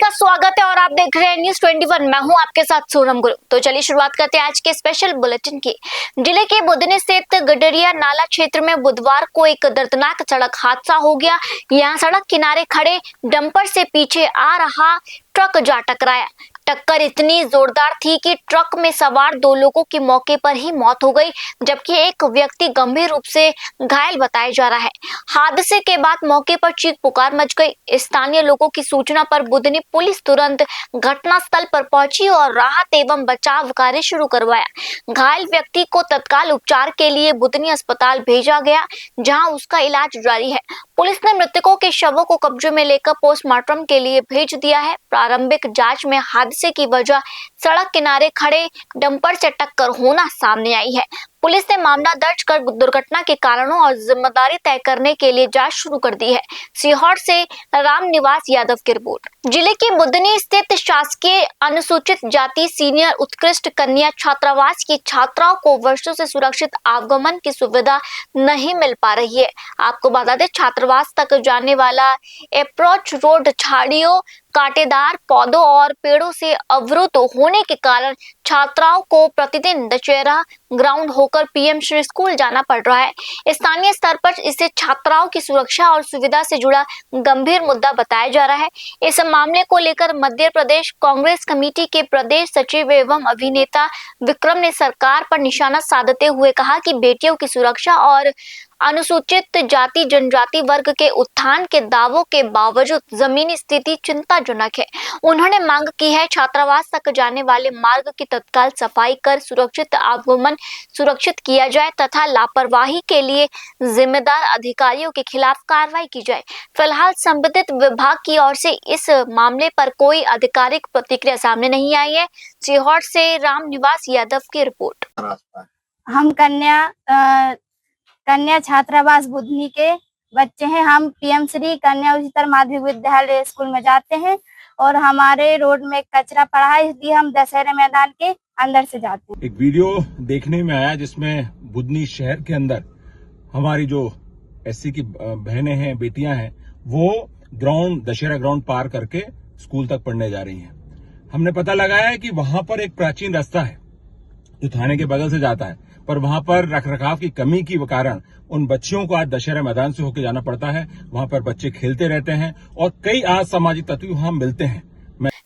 का स्वागत है और आप देख रहे हैं न्यूज़ 21। मैं हूं आपके साथ सोनम गुरु। तो चलिए शुरुआत करते हैं आज के स्पेशल बुलेटिन की। जिले के बुधनी स्थित गडरिया नाला क्षेत्र में बुधवार को एक दर्दनाक सड़क हादसा हो गया। यहां सड़क किनारे खड़े डंपर से पीछे आ रहा ट्रक जा टकराया। टक्कर इतनी जोरदार थी कि ट्रक में सवार 2 लोगों की मौके पर ही मौत हो गई, जबकि एक व्यक्ति गंभीर रूप से घायल बताया जा रहा है। हादसे के बाद मौके पर चीख पुकार मच गई। स्थानीय लोगों की सूचना पर बुधनी पुलिस तुरंत घटनास्थल पर पहुंची और राहत एवं बचाव कार्य शुरू करवाया। घायल व्यक्ति को तत्काल उपचार के लिए बुधनी अस्पताल भेजा गया, जहां उसका इलाज जारी है। पुलिस ने मृतकों के शवों को कब्जे में लेकर पोस्टमार्टम के लिए भेज दिया है। प्रारंभिक जांच में हादसे की वजह सड़क किनारे खड़े डंपर से टक्कर होना सामने आई है। पुलिस ने मामला दर्ज कर दुर्घटना के कारणों और जिम्मेदारी तय करने के लिए जांच शुरू कर दी है। सीहोर से रामनिवास यादव की रिपोर्ट। जिले के बुधनी स्थित शासकीय अनुसूचित जाति सीनियर उत्कृष्ट कन्या छात्रावास की छात्राओं को वर्षों से सुरक्षित आवागमन की सुविधा नहीं मिल पा रही है। आपको बता दें, छात्रावास तक जाने वाला अप्रोच रोड झाड़ियों, कांटेदार पौधों और पेड़ों से अवरुद्ध होने के कारण छात्राओं को प्रतिदिन दशहरा ग्राउंड होकर पीएम श्री स्कूल जाना पड़ रहा है। स्थानीय स्तर पर इसे छात्राओं की सुरक्षा और सुविधा से जुड़ा गंभीर मुद्दा बताया जा रहा है। इस मामले को लेकर मध्य प्रदेश कांग्रेस कमेटी के प्रदेश सचिव एवं अभिनेता विक्रम ने सरकार पर निशाना साधते हुए कहा कि बेटियों की सुरक्षा और अनुसूचित जाति जनजाति वर्ग के उत्थान के दावों के बावजूद जमीनी स्थिति चिंताजनक है। उन्होंने मांग की है छात्रावास तक जाने वाले मार्ग की तत्काल सफाई कर सुरक्षित आवागमन सुरक्षित किया जाए तथा लापरवाही के लिए जिम्मेदार अधिकारियों के खिलाफ कार्रवाई की जाए। फिलहाल संबंधित विभाग की ओर से इस मामले पर कोई आधिकारिक प्रतिक्रिया सामने नहीं आई है। सीहोर से रामनिवास यादव की रिपोर्ट। हम कन्या छात्रावास बुधनी के बच्चे हैं। हम पीएम श्री कन्या उच्चतर माध्यमिक विद्यालय स्कूल में जाते हैं और हमारे रोड में कचरा पड़ा है, इसलिए हम दशहरे मैदान के अंदर से जाते हैं। एक वीडियो देखने में आया जिसमें बुधनी शहर के अंदर हमारी जो एससी की बहनें हैं, बेटियां हैं, वो दशहरा ग्राउंड पार करके स्कूल तक पढ़ने जा रही हैं। हमने पता लगाया है कि वहां पर एक प्राचीन रास्ता है जो थाने के बगल से जाता है, पर वहां पर रखरखाव की कमी के कारण उन बच्चियों को आज दशहरा मैदान से होकर जाना पड़ता है। वहां पर बच्चे खेलते रहते हैं और कई असामाजिक तत्व वहां मिलते हैं।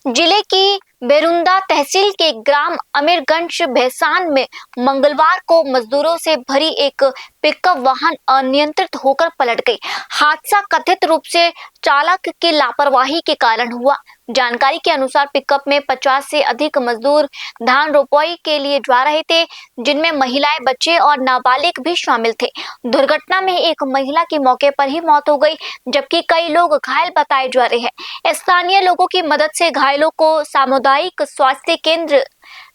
जिले की बेरुंदा तहसील के ग्राम अमीरगंज भैसान में मंगलवार को मजदूरों से भरी एक पिकअप वाहन अनियंत्रित होकर पलट गई। हादसा कथित रूप से चालक की लापरवाही के कारण हुआ। जानकारी के अनुसार पिकअप में 50 से अधिक मजदूर धान रोपाई के लिए जा रहे थे, जिनमें महिलाएं, बच्चे और नाबालिग भी शामिल थे। दुर्घटना में एक महिला की मौके पर ही मौत हो गई, जबकि कई लोग घायल बताए जा रहे हैं। स्थानीय लोगों की मदद से घायलों को सामुदायिक स्वास्थ्य केंद्र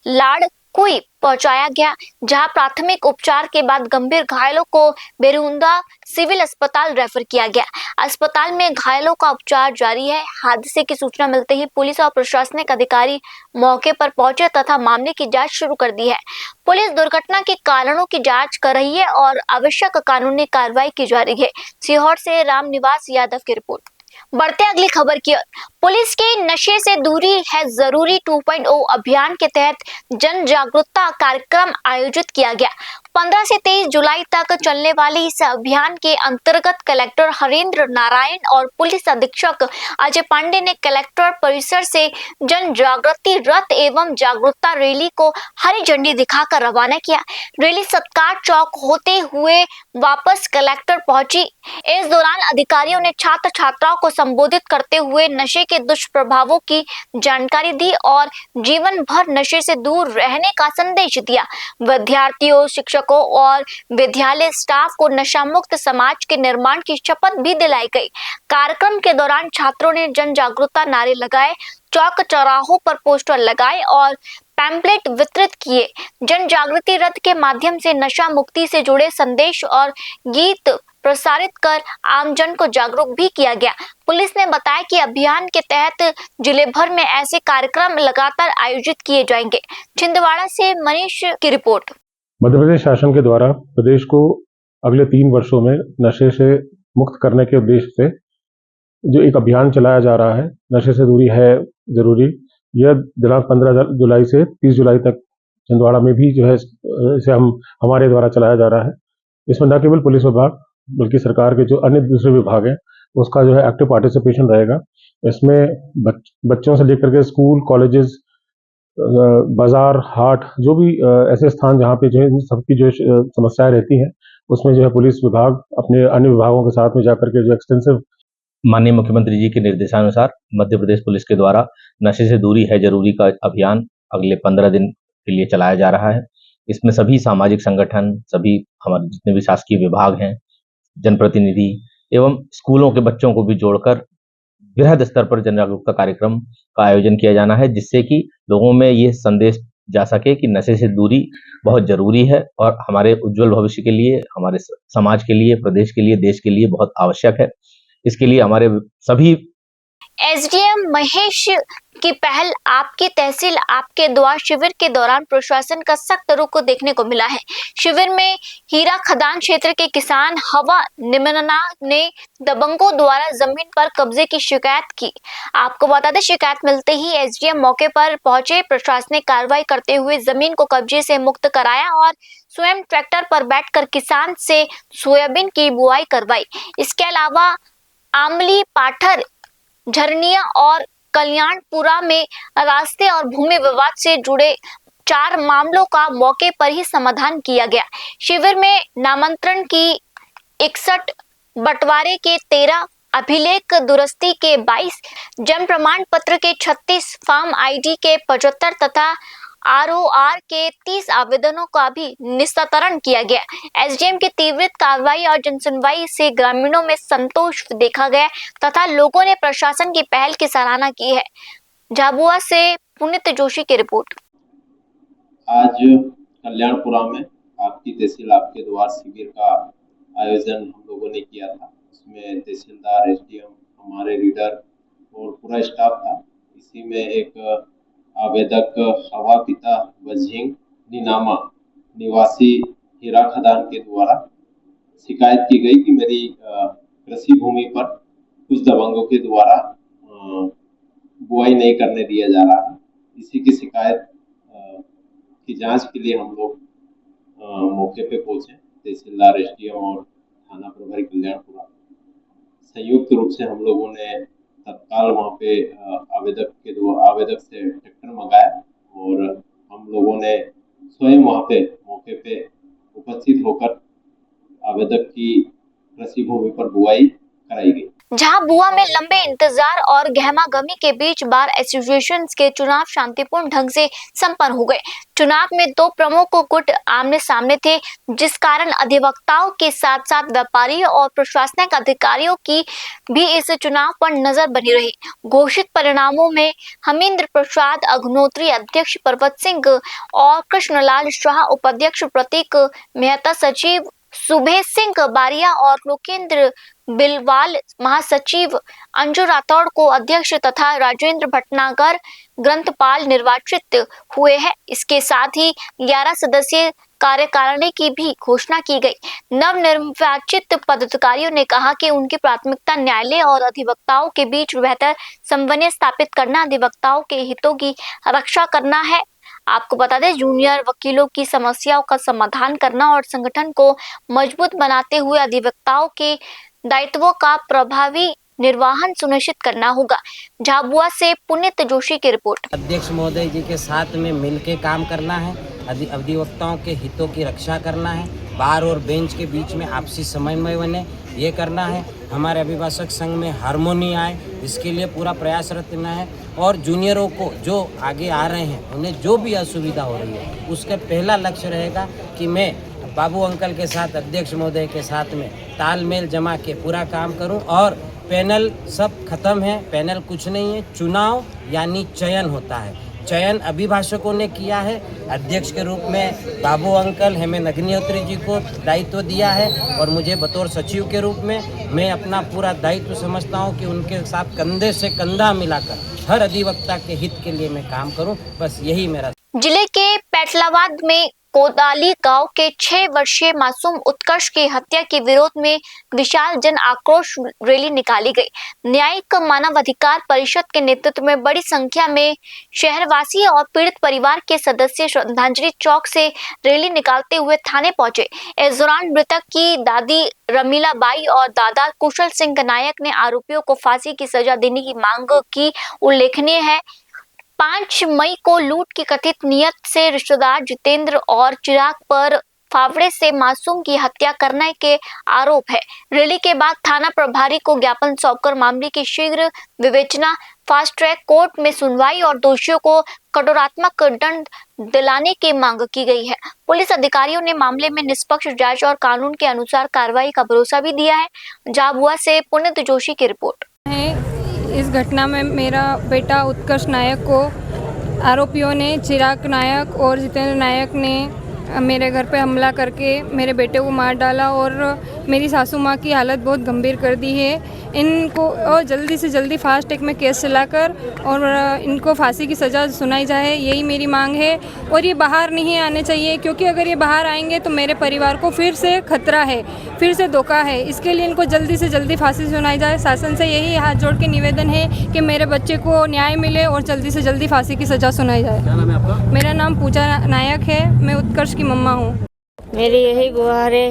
लाड़कुई पहुंचाया गया, जहां प्राथमिक उपचार के बाद गंभीर घायलों को बेरुंदा सिविल अस्पताल रेफर किया गया। अस्पताल में घायलों का उपचार जारी है। हादसे की सूचना मिलते ही पुलिस और प्रशासनिक अधिकारी मौके पर पहुंचे तथा मामले की जांच शुरू कर दी है। पुलिस दुर्घटना के कारणों की जांच कर रही है और आवश्यक कानूनी कार्रवाई की जा रही है। सीहोर से रामनिवास यादव की रिपोर्ट। बढ़ते अगली खबर की ओर। पुलिस के नशे से दूरी है जरूरी 2.0 अभियान के तहत जन जागरूकता कार्यक्रम आयोजित किया गया। 15 से 23 जुलाई तक चलने वाले इस अभियान के अंतर्गत कलेक्टर हरेंद्र नारायण और पुलिस अधीक्षक अजय पांडे ने कलेक्टर परिसर से जन जागृति रथ एवं जागरूकता रैली को हरी झंडी दिखाकर रवाना किया। रैली सत्कार चौक होते हुए वापस कलेक्टर पहुंची। इस दौरान अधिकारियों ने छात्र छात्राओं को संबोधित करते हुए नशे के दुष्प्रभावों की जानकारी दी और जीवन भर नशे से दूर रहने का संदेश दिया। विद्यार्थियों, शिक्षकों और विद्यालय स्टाफ को नशा मुक्त समाज के निर्माण की शपथ भी दिलाई गई। कार्यक्रम के दौरान छात्रों ने जन जागरूकता नारे लगाए, चौक चौराहों पर पोस्टर लगाए और पैम्पलेट वितरित किए। जन जागृति रथ के माध्यम से नशा मुक्ति से जुड़े संदेश और गीत प्रसारित कर आमजन को जागरूक भी किया गया। पुलिस ने बताया कि अभियान के तहत जिले भर में ऐसे कार्यक्रम लगातार आयोजित किए जाएंगे। छिंदवाड़ा से मनीष की रिपोर्ट। मध्य प्रदेश शासन के द्वारा प्रदेश को अगले 3 वर्षों में नशे से मुक्त करने के उद्देश्य से जो एक अभियान चलाया जा रहा है, नशे से दूरी है जरूरी, यह दिनांक 15 जुलाई से 30 जुलाई तक छिंदवाड़ा में भी जो है इसे हमारे द्वारा चलाया जा रहा है। इसमें न केवल पुलिस विभाग बल्कि सरकार के जो अन्य दूसरे विभाग हैं उसका जो है एक्टिव पार्टिसिपेशन रहेगा। इसमें बच्चों से लेकर के स्कूल, कॉलेजेस, बाजार, हाट, जो भी ऐसे स्थान जहाँ पे जो है सबकी जो समस्याएं रहती हैं, उसमें जो है पुलिस विभाग अपने अन्य विभागों के साथ में जाकर के जो एक्सटेंसिव माननीय मुख्यमंत्री जी के निर्देशानुसार मध्य प्रदेश पुलिस के द्वारा नशे से दूरी है जरूरी का अभियान अगले 15 दिन के लिए चलाया जा रहा है। इसमें सभी सामाजिक संगठन, सभी हमारे जितने भी शासकीय विभाग हैं, जनप्रतिनिधि एवं स्कूलों के बच्चों को भी जोड़कर बृहद स्तर पर जन जागरूकता कार्यक्रम का आयोजन किया जाना है, जिससे कि लोगों में ये संदेश जा सके कि नशे से दूरी बहुत जरूरी है और हमारे उज्जवल भविष्य के लिए, हमारे समाज के लिए, प्रदेश के लिए, देश के लिए बहुत आवश्यक है। इसके लिए हमारे सभी एसडीएम महेश की पहल आपकी तहसील आपके द्वार शिविर के दौरान प्रशासन का सख्त रुख देखने को मिला है। शिविर में हीरा खदान क्षेत्र के किसान हवा निमना ने दबंगों द्वारा जमीन पर कब्जे की शिकायत की। आपको बता दें, शिकायत मिलते ही एसडीएम मौके पर पहुंचे। प्रशासनिक कार्रवाई करते हुए जमीन को कब्जे से मुक्त कराया और स्वयं ट्रैक्टर पर बैठकर किसान से सोयाबीन की बुआई करवाई। इसके अलावा आमली, पाठर, झरनिया और कल्याणपुरा में रास्ते और भूमि विवाद से जुड़े 4 मामलों का मौके पर ही समाधान किया गया। शिविर में नामांतरण की 61, बंटवारे के 13, अभिलेख दुरुस्ती के 22, जन्म प्रमाण पत्र के 36, फार्म आईडी के 75 तथा आरओआर के 30 आवेदनों का भी निस्तारण किया गया। एसडीएम की तीव्र कार्रवाई और जनसुनवाई से ग्रामीणों में संतोष देखा गया तथा लोगों ने प्रशासन की पहल की सराहना की है। झाबुआ से पुनीत जोशी की रिपोर्ट। आज कल्याणपुरा में आपकी तहसील आपके द्वार शिविर का आयोजन हम लोगों ने किया था। उसमें तहसीलदार, एसडीएम, हमारे लीडर और पूरा स्टाफ था। इसी में एक आवेदक हवा पिता वजींग नीनामा निवासी हीरा खदान के द्वारा शिकायत की गई कि मेरी कृषि भूमि पर कुछ दबंगों के द्वारा बुआई नहीं करने दिया जा रहा है। इसी की शिकायत की जांच के लिए हम लोग मौके पे पहुंचे। तहसीलदार, एसडीएम और थाना प्रभारी कल्याणपुरा संयुक्त रूप से हम लोगों ने तत्काल वहाँ पे आवेदक से ट्रैक्टर मंगाया और हम लोगों ने स्वयं वहाँ पे मौके पे उपस्थित होकर आवेदक की कृषि भूमि पर बुआई कराई गई। झाबुआ में लंबे इंतजार और गहमागमी के बीच बार एसोसिएशन के चुनाव शांतिपूर्ण ढंग से संपन्न हो गए। चुनाव में 2 प्रमुख गुट आमने सामने थे, जिस कारण अधिवक्ताओं के साथ साथ व्यापारियों और प्रशासनिक अधिकारियों की भी इस चुनाव पर नजर बनी रही। घोषित परिणामों में हमींद्र प्रसाद अग्नोत्री अध्यक्ष, पर्वत सिंह और कृष्णलाल शाह उपाध्यक्ष, प्रतीक मेहता सचिव, सुबेश सिंह बारिया और लोकेंद्र बिलवाल महासचिव, अंजू राठौड़ को अध्यक्ष तथा राजेंद्र भटनागर ग्रंथपाल निर्वाचित हुए हैं। इसके साथ ही 11 सदस्यीय कार्यकारिणी की भी घोषणा की गई। नवनिर्वाचित पदाधिकारियों ने कहा कि उनकी प्राथमिकता न्यायालय और अधिवक्ताओं के बीच बेहतर समन्वय स्थापित करना, अधिवक्ताओं के हितों की रक्षा करना है। आपको बता दें, जूनियर वकीलों की समस्याओं का समाधान करना और संगठन को मजबूत बनाते हुए अधिवक्ताओं के दायित्वों का प्रभावी निर्वहन सुनिश्चित करना होगा। झाबुआ से पुनीत जोशी की रिपोर्ट। अध्यक्ष महोदय जी के साथ में मिलकर काम करना है, अधिवक्ताओं के हितों की रक्षा करना है, बार और बेंच के बीच में आपसी समन्वय बने, ये करना है। हमारे अभिभाषक संघ में हारमोनी आए, इसके लिए पूरा प्रयासरत रहना है। और जूनियरों को जो आगे आ रहे हैं उन्हें जो भी असुविधा हो रही है उसका पहला लक्ष्य रहेगा कि मैं बाबू अंकल के साथ, अध्यक्ष महोदय के साथ में तालमेल जमा के पूरा काम करूं। और पैनल सब खत्म है, पैनल कुछ नहीं है, चुनाव यानी चयन होता है। चयन अभिभाषकों ने किया है। अध्यक्ष के रूप में बाबू अंकल हेमंत अग्निहोत्री जी को दायित्व दिया है और मुझे बतौर सचिव के रूप में मैं अपना पूरा दायित्व समझता हूं कि उनके साथ कंधे से कंधा मिलाकर हर अधिवक्ता के हित के लिए मैं काम करूं। बस यही मेरा। जिले के पेटलाबाद में कोदाली गांव के 6 वर्षीय मासूम उत्कर्ष की हत्या के विरोध में विशाल जन आक्रोश रैली निकाली गई। न्यायिक मानवाधिकार परिषद के नेतृत्व में बड़ी संख्या में शहरवासी और पीड़ित परिवार के सदस्य श्रद्धांजलि चौक से रैली निकालते हुए थाने पहुंचे। इस दौरान मृतक की दादी रमीला बाई और दादा कुशल सिंह नायक ने आरोपियों को फांसी की सजा देने की मांग की। उल्लेखनीय है 5 मई को लूट की कथित नियत से रिश्तेदार जितेंद्र और चिराग पर फावड़े से मासूम की हत्या करने के आरोप है। रैली के बाद थाना प्रभारी को ज्ञापन सौंपकर मामले की शीघ्र विवेचना, फास्ट ट्रैक कोर्ट में सुनवाई और दोषियों को कठोरात्मक दंड दिलाने की मांग की गई है। पुलिस अधिकारियों ने मामले में निष्पक्ष जांच और कानून के अनुसार कार्रवाई का भरोसा भी दिया है। झाबुआ से पुनीत जोशी की रिपोर्ट। इस घटना में मेरा बेटा उत्कर्ष नायक को आरोपियों ने, चिराग नायक और जितेंद्र नायक ने मेरे घर पे हमला करके मेरे बेटे को मार डाला और मेरी सासू माँ की हालत बहुत गंभीर कर दी है। इनको और जल्दी से जल्दी फास्ट ट्रैक में केस चलाकर और इनको फांसी की सज़ा सुनाई जाए, यही मेरी मांग है। और ये बाहर नहीं आने चाहिए, क्योंकि अगर ये बाहर आएंगे तो मेरे परिवार को फिर से खतरा है, फिर से धोखा है। इसके लिए इनको जल्दी से जल्दी फांसी सुनाई जाए। शासन से यही हाथ जोड़ के निवेदन है कि मेरे बच्चे को न्याय मिले और जल्दी से जल्दी फांसी की सज़ा सुनाई जाए। क्या नाम है आपका? मेरा नाम पूजा नायक है, मैं उत्कर्ष की मम्मा हूँ। मेरी यही गुहार है,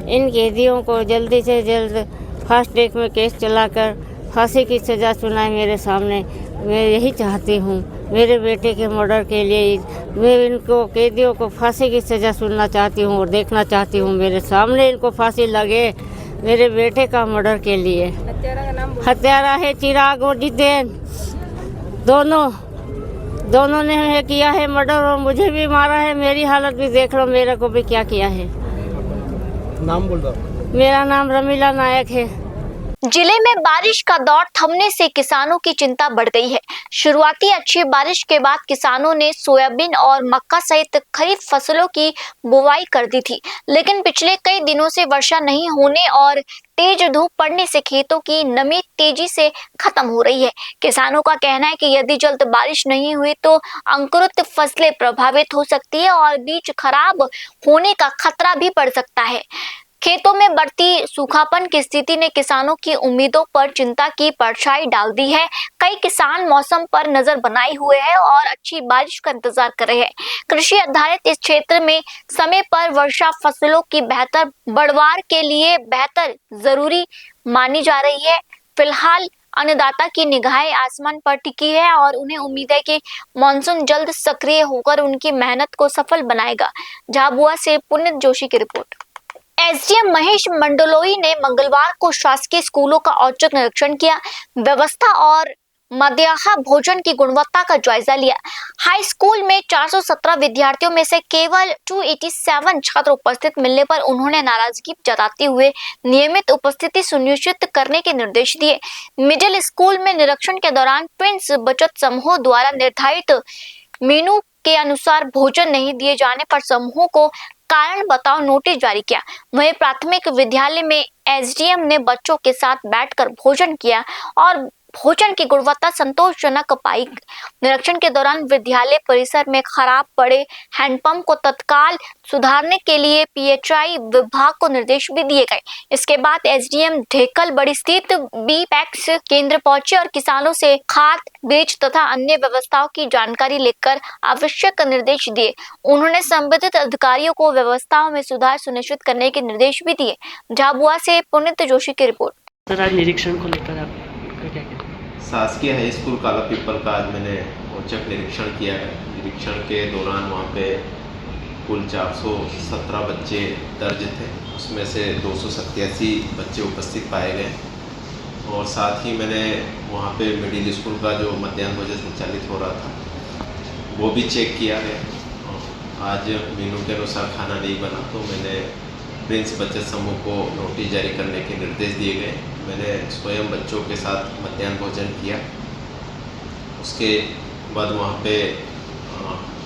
इन कैदियों को जल्दी से जल्द फास्ट ट्रैक में केस चलाकर फांसी की सज़ा सुनाए मेरे सामने। मैं यही चाहती हूँ, मेरे बेटे के मर्डर के लिए मैं इनको कैदियों को फांसी की सज़ा सुनना चाहती हूँ और देखना चाहती हूँ मेरे सामने इनको फांसी लगे मेरे बेटे का मर्डर के लिए। हत्यारा है चिराग और जितेंद्र, दोनों ने किया है मर्डर और मुझे भी मारा है। मेरी हालत भी देख लो, मेरे को भी क्या किया है। नाम बोल दो। मेरा नाम रमीला नायक है। जिले में बारिश का दौर थमने से किसानों की चिंता बढ़ गई है। शुरुआती अच्छी बारिश के बाद किसानों ने सोयाबीन और मक्का सहित खरीफ फसलों की बुवाई कर दी थी, लेकिन पिछले कई दिनों से वर्षा नहीं होने और तेज धूप पड़ने से खेतों की नमी तेजी से खत्म हो रही है। किसानों का कहना है कि यदि जल्द बारिश नहीं हुई तो अंकुरित फसलें प्रभावित हो सकती है और बीज खराब होने का खतरा भी बढ़ सकता है। खेतों में बढ़ती सूखापन की स्थिति ने किसानों की उम्मीदों पर चिंता की परछाई डाल दी है। कई किसान मौसम पर नजर बनाए हुए हैं और अच्छी बारिश का इंतजार कर रहे हैं। कृषि आधारित इस क्षेत्र में समय पर वर्षा फसलों की बेहतर बढ़वार के लिए बेहतर जरूरी मानी जा रही है। फिलहाल अन्नदाता की निगाहें आसमान पर टिकी है और उन्हें उम्मीद है कि मानसून जल्द सक्रिय होकर उनकी मेहनत को सफल बनाएगा। झाबुआ से पुनीत जोशी की रिपोर्ट। एसडीएम महेश मंडलोई ने मंगलवार को शासकीय स्कूलों का औचक निरीक्षण किया, व्यवस्था और मध्याह्न भोजन की गुणवत्ता का जायजा लिया। हाई स्कूल में 417 विद्यार्थियों में से केवल 287 छात्र उपस्थित मिलने पर उन्होंने नाराजगी जताते हुए नियमित उपस्थिति सुनिश्चित करने के निर्देश दिए। मिडिल स्कूल में निरीक्षण के दौरान ट्विंस बचत समूह द्वारा निर्धारित मेनू के अनुसार भोजन नहीं दिए जाने पर समूह को कारण बताओ नोटिस जारी किया। वहीं प्राथमिक विद्यालय में एसडीएम ने बच्चों के साथ बैठकर भोजन किया और भोजन की गुणवत्ता संतोषजनक पाई। निरीक्षण के दौरान विद्यालय परिसर में खराब पड़े हैंडपंप को तत्काल सुधारने के लिए पीएचआई विभाग को निर्देश भी दिए गए। इसके बाद एसडीएम ढेकल बड़ी स्थित बीपैक्स केंद्र पहुंचे और किसानों से खाद, बीज तथा अन्य व्यवस्थाओं की जानकारी लेकर आवश्यक निर्देश दिए। उन्होंने संबंधित अधिकारियों को व्यवस्थाओं में सुधार सुनिश्चित करने के निर्देश भी दिए। झाबुआ से पुनीत जोशी की रिपोर्ट। सर, आज निरीक्षण को लेकर आप क्या कहते हैं? शासकीय हाई स्कूल काला पीपल का आज मैंने औचक निरीक्षण किया है। निरीक्षण के दौरान वहाँ पे कुल 417 बच्चे दर्ज थे, उसमें से 287 बच्चे उपस्थित पाए गए और साथ ही मैंने वहाँ पे मिडिल स्कूल का जो मध्याह्न भोजन संचालित हो रहा था वो भी चेक किया गया। आज मेनू के अनुसार खाना नहीं बना तो मैंने प्रिंस बचत समूह को नोटिस जारी करने के निर्देश दिए गए। मैंने स्वयं बच्चों के साथ मध्याह्न भोजन किया। उसके बाद वहाँ पे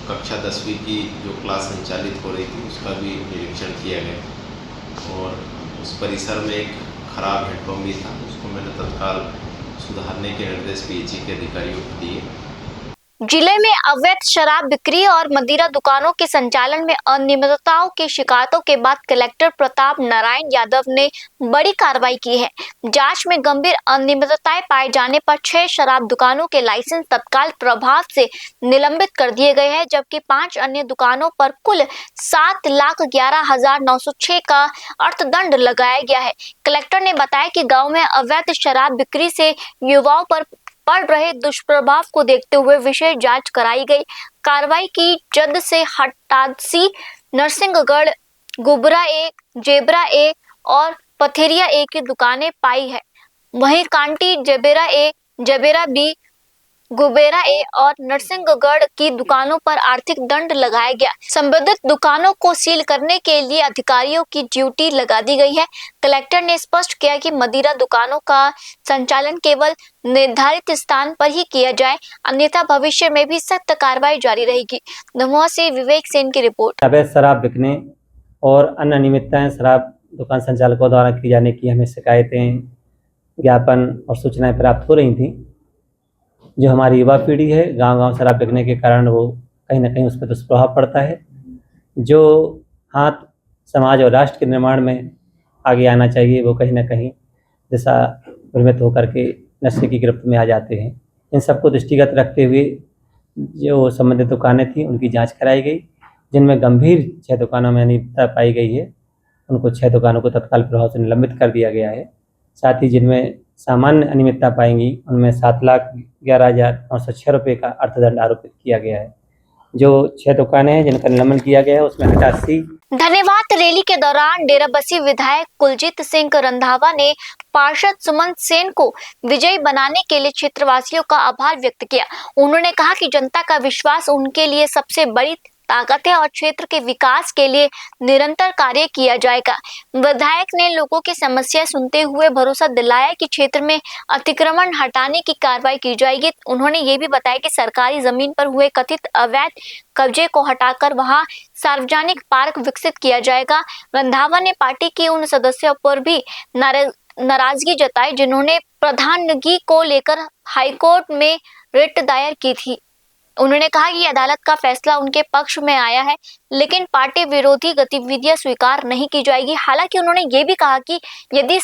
कक्षा 10वीं की जो क्लास संचालित हो रही थी उसका भी निरीक्षण किया गया और उस परिसर में एक खराब हैंडपम्प भी था, उसको मैंने तत्काल सुधारने के निर्देश पीएचई के अधिकारियों को दिए। जिले में अवैध शराब बिक्री और मदिरा दुकानों के संचालन में अनियमितताओं की शिकायतों के बाद कलेक्टर प्रताप नारायण यादव ने बड़ी कार्रवाई की है। जांच में गंभीर अनियमितताएं पाए जाने पर 6 शराब दुकानों के लाइसेंस तत्काल प्रभाव से निलंबित कर दिए गए हैं, जबकि 5 अन्य दुकानों पर कुल 7,11,906 का अर्थदंड लगाया गया है। कलेक्टर ने बताया कि गाँव में अवैध शराब बिक्री से युवाओं पर पड़ रहे दुष्प्रभाव को देखते हुए विशेष जांच कराई गई। कार्रवाई की जद से हटासी, नरसिंहगढ़, गुबरा ए, जेबरा ए और पथेरिया ए की दुकानें पाई है। वहीं कांटी, जेबेरा ए, जेबेरा बी, गुबेरा ए और नरसिंहगढ़ की दुकानों पर आर्थिक दंड लगाया गया। संबंधित दुकानों को सील करने के लिए अधिकारियों की ड्यूटी लगा दी गई है। कलेक्टर ने स्पष्ट किया कि मदिरा दुकानों का संचालन केवल निर्धारित स्थान पर ही किया जाए, अन्यथा भविष्य में भी सख्त कार्रवाई जारी रहेगी। दमोह से विवेक सेन की रिपोर्ट। अवैध शराब बिकने और अन्य अनियमितताएं शराब दुकान संचालकों द्वारा की जाने की हमें शिकायतें, ज्ञापन और सूचनाएं प्राप्त हो रही थी। जो हमारी युवा पीढ़ी है, गांव-गांव शराब बिकने के कारण वो कहीं ना कहीं उस पर दुष्प्रभाव पड़ता है, जो हाथ समाज और राष्ट्र के निर्माण में आगे आना चाहिए, वो कहीं ना कहीं दिशा भ्रमित होकर के नशे की गिरफ्त में आ जाते हैं। इन सबको दृष्टिगत रखते हुए जो संबंधित दुकानें थी उनकी जांच कराई गई, जिनमें गंभीर 6 दुकानों में अनियमितता पाई गई है। उनको 6 दुकानों को तत्काल प्रभाव से निलंबित कर दिया गया है। साथ ही जिनमें सामान्य अनियमितता पाएंगी उनमें 7,11,906 रुपये का अर्थदंड आरोपित किया गया है। जो 6 दुकानें हैं जिनका निलंबन किया गया है उसमें 88। धन्यवाद रैली के दौरान डेराबस्सी विधायक कुलजीत सिंह रंधावा ने पार्षद सुमन सेन को विजयी बनाने के लिए क्षेत्रवासियों का आभार व्यक्त किया। उन्होंने कहा कि जनता का विश्वास उनके लिए सबसे बड़ी ताकत है और क्षेत्र के विकास के लिए निरंतर कार्य किया जाएगा। विधायक ने लोगों की समस्या सुनते हुए भरोसा दिलाया कि क्षेत्र में अतिक्रमण हटाने की कार्रवाई की जाएगी। उन्होंने ये भी बताया कि सरकारी जमीन पर हुए कथित अवैध कब्जे को हटाकर वहां सार्वजनिक पार्क विकसित किया जाएगा। रंधावा ने पार्टी के उन सदस्यों पर भी नाराजगी जताई जिन्होंने प्रधानगी को लेकर हाईकोर्ट में रिट दायर की थी। उन्होंने कहा कि अदालत का फैसला उनके पक्ष में आया है, लेकिन पार्टी विरोधी गतिविधियां स्वीकार नहीं की जाएगी। हालांकि उन्होंने ये भी कहा कि यदि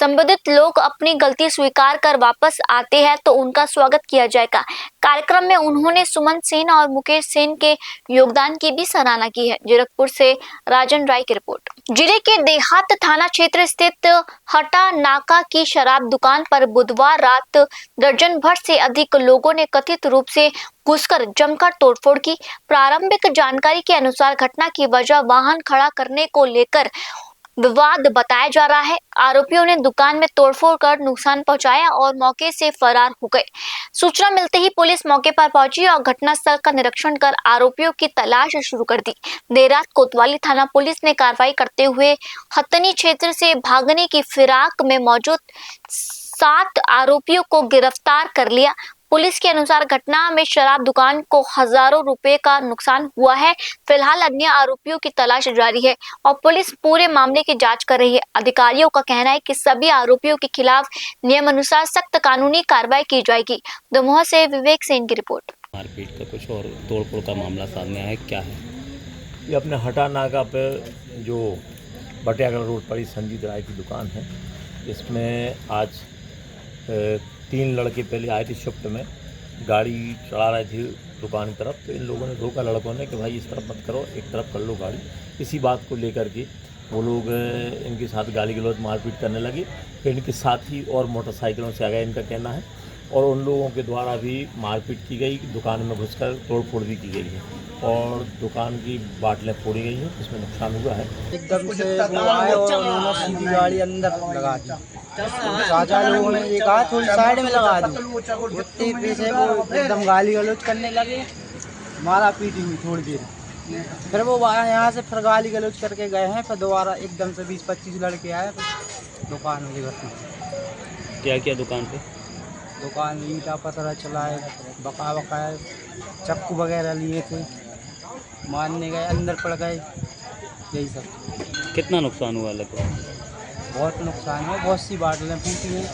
संबंधित लोग अपनी गलती स्वीकार कर वापस आते हैं तो उनका स्वागत किया जाएगा। कार्यक्रम में उन्होंने सुमन सेन और मुकेश सेन के योगदान की भी सराहना की है। जीरकपुर से राजन राय की रिपोर्ट। जिले के देहात थाना क्षेत्र स्थित हटा नाका की शराब दुकान पर बुधवार रात दर्जन भर से अधिक लोगों ने कथित रूप से घुसकर जमकर तोड़फोड़ की। प्रारंभिक जानकारी के अनुसार घटना की वजह वाहन खड़ा करने को लेकर विवाद बताया जा रहा है। आरोपियों ने दुकान में तोड़फोड़ कर नुकसान पहुंचाया और मौके से फरार हो गए। सूचना मिलते ही पुलिस मौके पर पहुंची और घटनास्थल का निरीक्षण कर आरोपियों की तलाश शुरू कर दी। देर रात कोतवाली थाना पुलिस ने कार्रवाई करते हुए हथनी क्षेत्र से भागने की फिराक में मौजूद 7 आरोपियों को गिरफ्तार कर लिया। पुलिस के अनुसार घटना में शराब दुकान को हजारों रुपए का नुकसान हुआ है। फिलहाल अन्य आरोपियों की तलाश जारी है और पुलिस पूरे मामले की जांच कर रही है। अधिकारियों का कहना है कि सभी आरोपियों के खिलाफ नियमानुसार सख्त कानूनी कार्रवाई की जाएगी। दमोह से विवेक सेन की रिपोर्ट। मारपीट का कुछ और तोड़फोड़ का मामला सामने आया है, क्या है ये? अपने हटा नाका पे जो बटियागढ़ रोड पर संजीत राय की दुकान है, इसमें आज 3 लड़के पहले आए थे शिफ्ट में, गाड़ी चढ़ा रहे थे दुकान की तरफ, तो इन लोगों ने रोका लड़कों ने कि भाई इस तरफ मत करो, एक तरफ कर लो गाड़ी। इसी बात को लेकर के वो लोग इनके साथ गाली गलौज मारपीट करने लगे। फिर इनके साथी और मोटरसाइकिलों से आ गए, इनका कहना है, और उन लोगों के द्वारा भी मारपीट की गई। दुकान में घुसकर तोड़फोड़ भी की गई है और दुकान की बाटलें फोड़ी गई हैं, इसमें नुकसान हुआ है। एकदम से वो आए और उन्होंने सीधी गाड़ी अंदर लगा दी। चाचा लोगों ने ये कहा थोड़ी साइड में लगा दी। उतनी पीछे वो एकदम गाली गलौज करने लगे, मारा पीटी हुई थोड़ी देर। फिर वो यहाँ से फिर गाली गलौज करके गए हैं। फिर दोबारा एकदम से 20-25 लड़के आए, फिर दुकान में घटना। क्या किया दुकान पे? दुकान ईंटा पत्थर चलाए, बकाए चाकू वगैरह लिए थे, मारने गए, अंदर पड़ गए, यही सब। कितना नुकसान हुआ लगभग? बहुत नुकसान है, बहुत सी बाटलें फूटी हैं,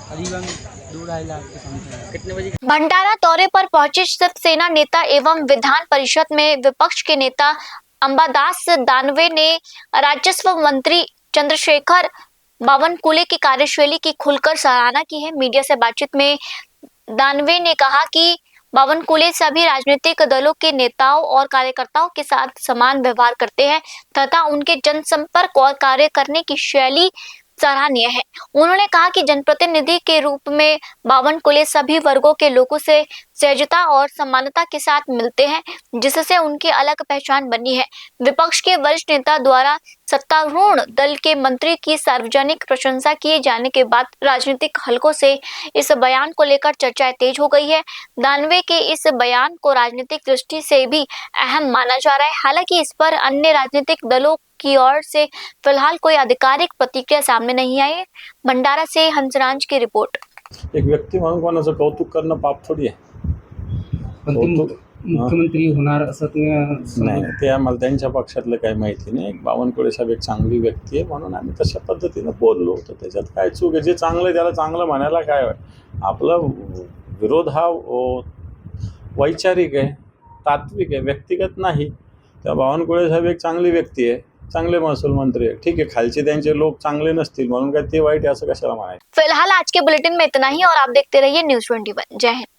करीबन 2-2.5 लाख के समथिंग। कितने बजे? भंडारा दौरे पर पहुंचे शिवसेना नेता एवं विधान परिषद में विपक्ष के नेता अंबादास दानवे ने राजस्व मंत्री चंद्रशेखर बावनकुले की कार्यशैली की खुलकर सराहना की है। मीडिया से बातचीत में दानवे ने कहा कि बावनकुले सभी राजनीतिक दलों के नेताओं और कार्यकर्ताओं के साथ समान व्यवहार करते हैं तथा उनके जनसंपर्क और कार्य करने की शैली सराहनीय है। उन्होंने कहा कि जनप्रतिनिधि के रूप में बावनकुले सभी वर्गों के लोगों से सहजता और समानता के साथ मिलते हैं, जिससे उनकी अलग पहचान बनी है। विपक्ष के वरिष्ठ नेता द्वारा सत्तारूढ़ दल के मंत्री की सार्वजनिक प्रशंसा किए जाने के बाद राजनीतिक हलकों से इस बयान को लेकर चर्चाएं तेज हो गई है। दानवे के इस बयान को राजनीतिक दृष्टि से भी अहम माना जा रहा है। हालांकि इस पर अन्य राजनीतिक दलों की ओर से फिलहाल कोई आधिकारिक प्रतिक्रिया सामने नहीं आई है। भंडारा से हंसराज की रिपोर्ट। एक व्यक्ती म्हणून कोणाचं कौतुक करणं पाप थोडी आहे. मुख्यमंत्री होणार असं नाही ते आम्हाला त्यांच्या पक्षातलं काही माहिती नाही. बावनकुळे साहेब एक चांगली व्यक्ती आहे म्हणून आम्ही तशा पद्धतीनं बोललो होतो. त्याच्यात काय चूक आहे? जे चांगलं आहे त्याला चांगलं म्हणायला काय आहे? आपला विरोध हा वैचारिक आहे, तात्विक आहे, व्यक्तिगत नाही. त्या बावनकुळे साहेब एक चांगली व्यक्ती आहे, चांगले महसूल मंत्री आहे. ठीक आहे, खालचे त्यांचे लोक चांगले नसतील म्हणून काय ते वाईट आहे असं कशाला म्हणायचं. फिलहाल आज के बुलेटिन में इतना ही और आप देखते रहिए न्यूज़ 21। जय हिंद।